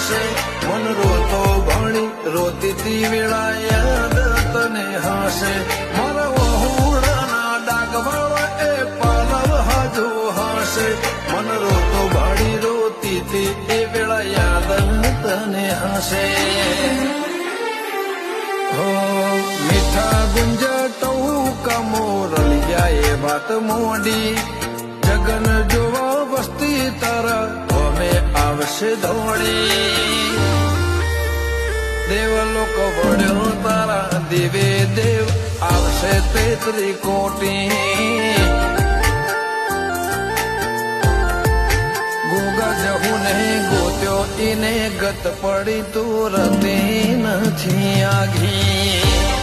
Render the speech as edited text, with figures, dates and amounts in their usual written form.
હાશે મન રોતો ભણી રોતી વેળા યાદ તને હાશે મારા વહુડાના ડાગવાળો એ પાલવ હાજો હાશે મન રોતો ભણી રોતી એ વેળા યાદ તને હાશે હો મીઠા ગુંજટો કમોરલિયા એ વાત મોડી જગન જોવા વસ્તી તારા અમે આવશે ધોળી દેવલોક વડ્યો તારા દેવે દેવ આવશે 33 કોટી ગોગા જહું નહીં ગોત્યો એને ગત પડી તું રતી નથી આઘી